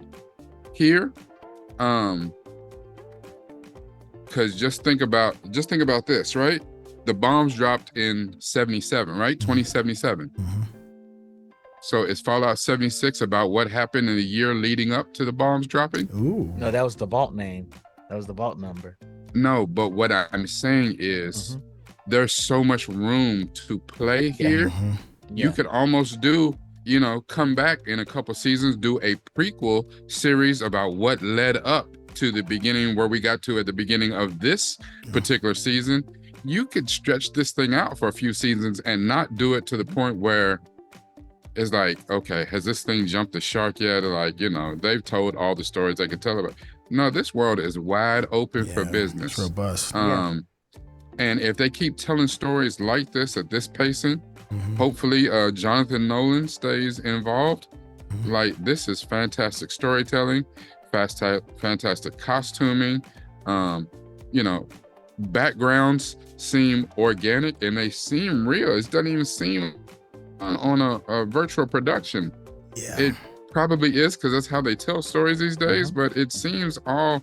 here. Because just think about this, right? The bombs dropped in 77, right? 2077. So is Fallout 76 about what happened in the year leading up to the bombs dropping? No, that was the vault name. That was the vault number. No, but what I'm saying is there's so much room to play here. You could almost do, come back in a couple seasons, do a prequel series about what led up to the beginning, where we got to at the beginning of this particular season. You could stretch this thing out for a few seasons and not do it to the point where it's like, okay, has this thing jumped the shark yet? Like, they've told all the stories they could tell about. No, this world is wide open for business. It's robust. And if they keep telling stories like this at this pacing, hopefully Jonathan Nolan stays involved. Like, this is fantastic storytelling, fantastic costuming. backgrounds seem organic and they seem real. It doesn't even seem on a virtual production. Yeah. It probably is because that's how they tell stories these days, but it seems all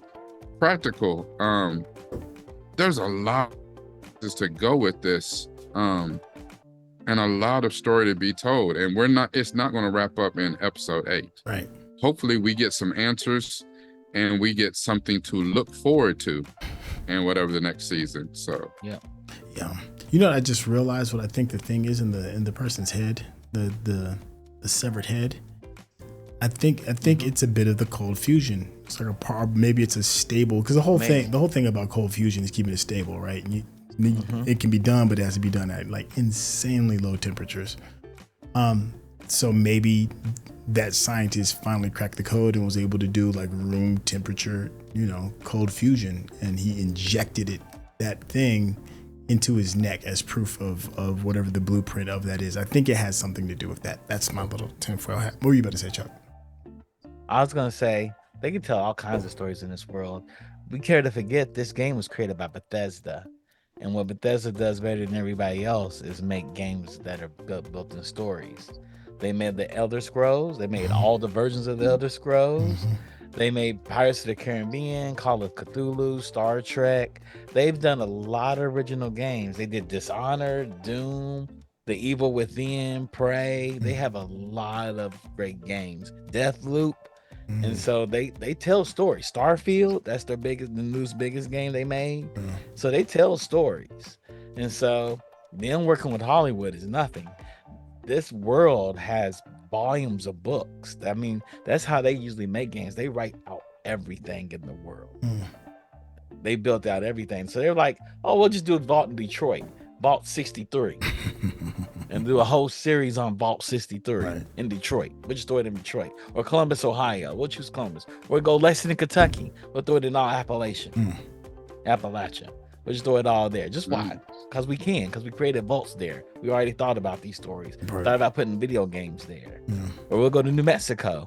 practical. There's a lot to go with this, and a lot of story to be told, and it's not going to wrap up in episode 8. Right. Hopefully we get some answers and we get something to look forward to in whatever the next season. So yeah. You know, I just realized what I think the thing is in the person's head, the severed head. I think it's a bit of the cold fusion. It's like maybe it's a stable, because the whole thing about cold fusion is keeping it stable, right? And it can be done, but it has to be done at like insanely low temperatures. So maybe that scientist finally cracked the code and was able to do like room temperature, cold fusion, and he injected that thing into his neck as proof of whatever the blueprint of that is. I think it has something to do with that. That's my little tinfoil hat. What were you about to say, Chuck? I was gonna say they can tell all kinds of stories in this world. We care to forget this game was created by Bethesda, and what Bethesda does better than everybody else is make games that are built in stories. They made the Elder Scrolls. They made all the versions of the Elder Scrolls. They made Pirates of the Caribbean, Call of Cthulhu, Star Trek. They've done a lot of original games. They did Dishonored, Doom, The Evil Within, Prey. They have a lot of great games. Deathloop. And so they tell stories. Starfield, that's the newest biggest game they made. So they tell stories. And so them working with Hollywood is nothing. This world has volumes of books. I mean, that's how they usually make games. They write out everything in the world. They built out everything. So they're like, oh, we'll just do a Vault in Detroit, Vault 63, and do a whole series on Vault 63 in Detroit. We'll just throw it in Detroit. Or Columbus, Ohio. We'll choose Columbus. Or go Lexington, Kentucky. We'll throw it in all Appalachia. We'll just throw it all there. Just why? Because we created vaults there. We already thought about these stories. Thought about putting video games there. Or we'll go to New Mexico.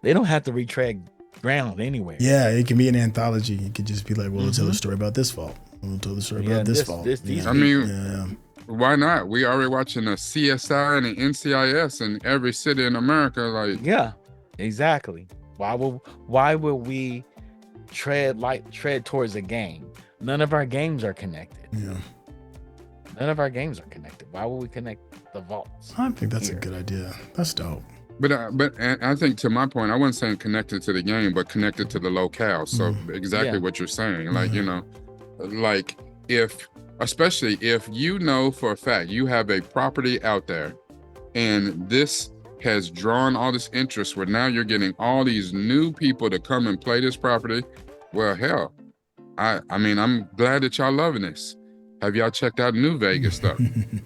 They don't have to retread ground anywhere. Yeah, it can be an anthology. It could just be like, well, we'll tell the story about this vault. We'll tell the story about this vault. Why not? We already watching a CSI and an NCIS in every city in America. Like, yeah, exactly. Why would we tread towards a game? None of our games are connected. Yeah. None of our games are connected. Why would we connect the vaults? I think that's a good idea. That's dope. But I think, to my point, I wasn't saying connected to the game, but connected to the locale. So exactly what you're saying. Like, like especially if you know for a fact you have a property out there and this has drawn all this interest where now you're getting all these new people to come and play this property. Well, hell, I mean, I'm glad that y'all loving this. Have y'all checked out New Vegas stuff?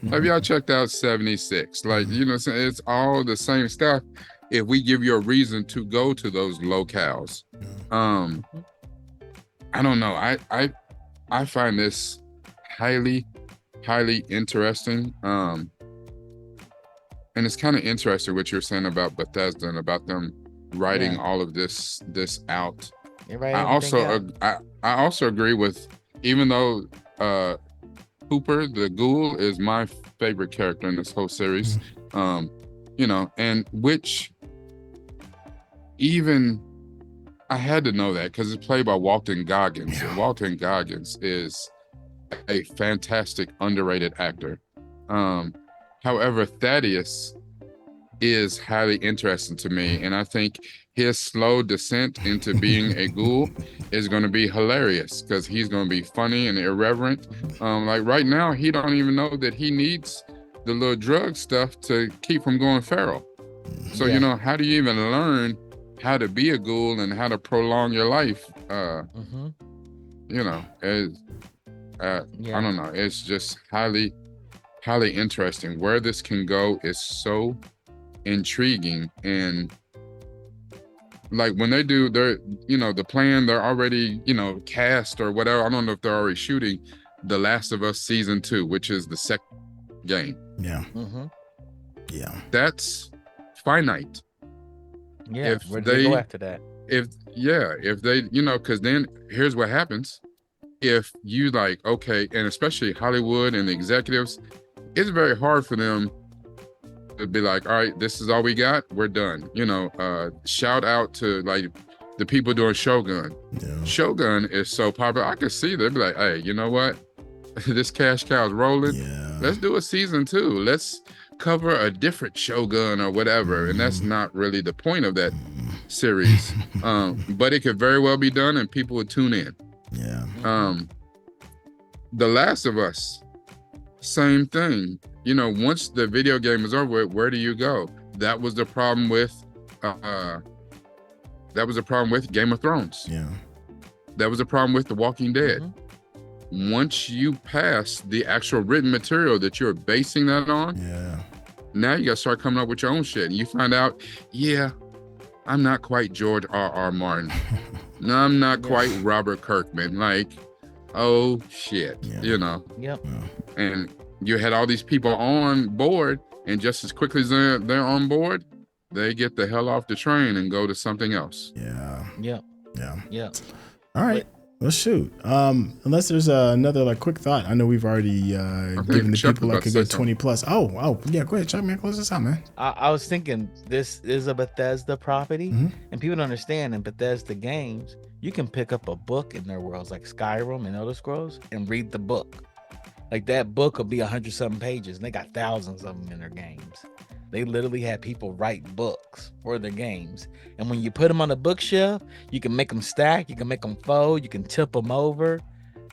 Have y'all checked out 76? Like, it's all the same stuff if we give you a reason to go to those locales. I don't know. I find this highly, highly interesting. And it's kind of interesting what you're saying about Bethesda and about them writing all of this out. I also agree with, even though Hooper, the Ghoul, is my favorite character in this whole series, and which even I had to know that because it's played by Walton Goggins. And Walton Goggins is a fantastic, underrated actor. However, Thaddeus is highly interesting to me, and I think his slow descent into being a ghoul is going to be hilarious because he's going to be funny and irreverent. Like right now, he don't even know that he needs the little drug stuff to keep from going feral. So, how do you even learn how to be a ghoul and how to prolong your life? I don't know. It's just highly, highly interesting. Where this can go is so intriguing. And like when they do their, the plan, they're already, cast or whatever. I don't know if they're already shooting The Last of Us Season 2, which is the second game. Yeah. Yeah. That's finite. Yeah. Where do they go after that? If they, because then here's what happens. if you like, okay, and especially Hollywood and the executives, it's very hard for them to be like, all right, this is all we got, we're done. You know, shout out to like the people doing Shogun. Yeah. Shogun is so popular. I could see they'd be like, hey, you know what? This cash cow's rolling. Yeah. Let's do a season 2. Let's cover a different Shogun or whatever. And that's not really the point of that series. But it could very well be done and people would tune in. Yeah. The Last of Us, same thing. You know, once the video game is over, where do you go? That was the problem with Game of Thrones. Yeah. That was a problem with The Walking Dead. Once you pass the actual written material that you're basing that on, now you got to start coming up with your own shit. And you find out, yeah, I'm not quite George R.R. Martin. No, I'm not quite Robert Kirkman. Like, oh shit, you know. Yep. And you had all these people on board, and just as quickly as they're on board, they get the hell off the train and go to something else. Yeah. Yep. Yeah. Yeah. All right. Let's shoot. Unless there's another like quick thought. I know we've already given the people like a good 20 plus. Oh, yeah. Go ahead, Chuck, man. Close this out, man. I was thinking this is a Bethesda property, and people don't understand in Bethesda games, you can pick up a book in their worlds like Skyrim and Elder Scrolls and read the book. Like that book will be 100-something pages, and they got thousands of them in their games. They literally had people write books for their games. And when you put them on a bookshelf, you can make them stack, you can make them fold, you can tip them over.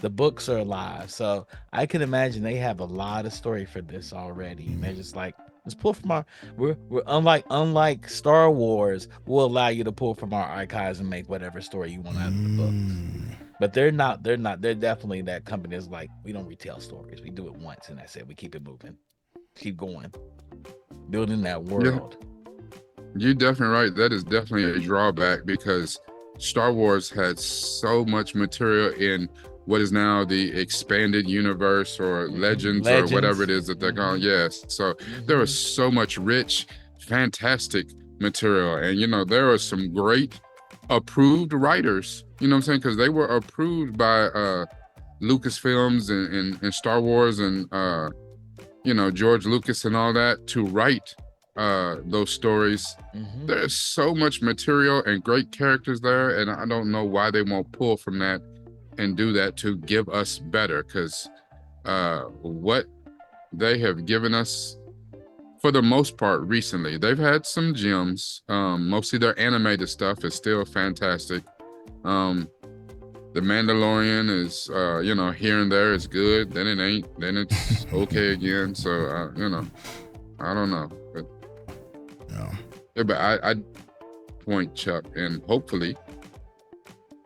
The books are alive. So I can imagine they have a lot of story for this already. And they're just like, let's pull from our, we're unlike Star Wars, we'll allow you to pull from our archives and make whatever story you want out of the books. But they're definitely that company is like, we don't retell stories. We do it once and that's it. We keep it moving. Keep going. Building that world. You're definitely right. That is definitely a drawback because Star Wars had so much material in what is now the expanded universe or legends. Or whatever it is that they're calling. Yes. So there was so much rich, fantastic material. And, you know, there are some great approved writers, you know what I'm saying? Because they were approved by Lucasfilms and Star Wars and you know, George Lucas and all that to write those stories. There's so much material and great characters there, and I don't know why they won't pull from that and do that to give us better, because what they have given us for the most part recently, they've had some gems. Mostly their animated stuff is still fantastic. The Mandalorian is, you know, here and there is good. Then it ain't. Then it's okay again. So, you know, I don't know. But, yeah, but I point Chuck, and hopefully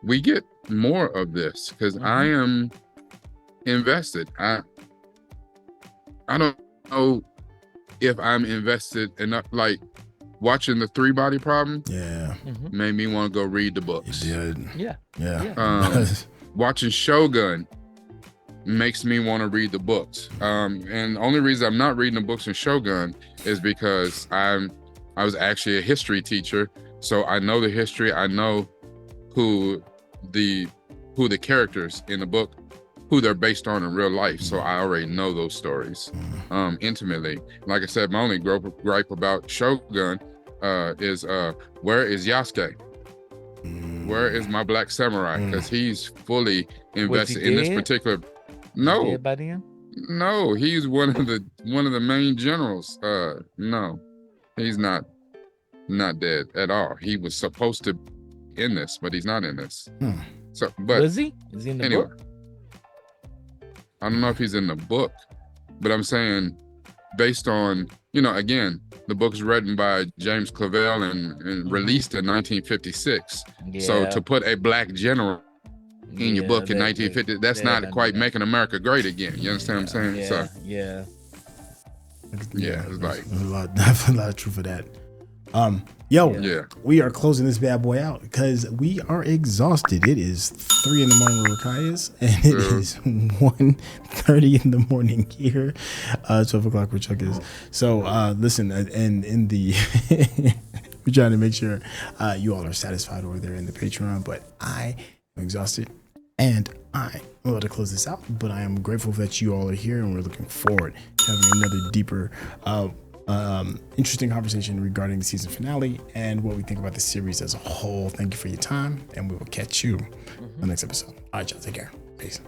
we get more of this because I am invested. I don't know if I'm invested enough. Like watching the 3-Body Problem, made me want to go read the books. Yeah. Watching Shogun makes me want to read the books. And the only reason I'm not reading the books in Shogun is because I was actually a history teacher, so I know the history. I know who the characters in the book, who they're based on in real life. So I already know those stories intimately. Like I said, my only gripe about Shogun is where is Yasuke? Where is my black samurai? Because he's fully invested in this particular. No, no, he's one of the main generals. No, he's not dead at all. He was supposed to be in this, but he's not in this. So, but is he in the book? I don't know if he's in the book, but I'm saying based on, you know, again, the book's written by James Clavell and released in 1956. So to put a black general in your book in 1950, that's not quite making America great again. You understand what I'm saying? So it's like definitely a lot of truth for that. We are closing this bad boy out because we are exhausted. It is 3 a.m. where Kai's, and it is 1:30 in the morning here, 12 o'clock where Chuck is. So listen, and in the we're trying to make sure you all are satisfied over there in the Patreon, but I am exhausted And I'm about to close this out, but I am grateful that you all are here, and we're looking forward to having another deeper, interesting conversation regarding the season finale and what we think about the series as a whole. Thank you for your time, and we will catch you on the next episode. All right, y'all, take care. Peace.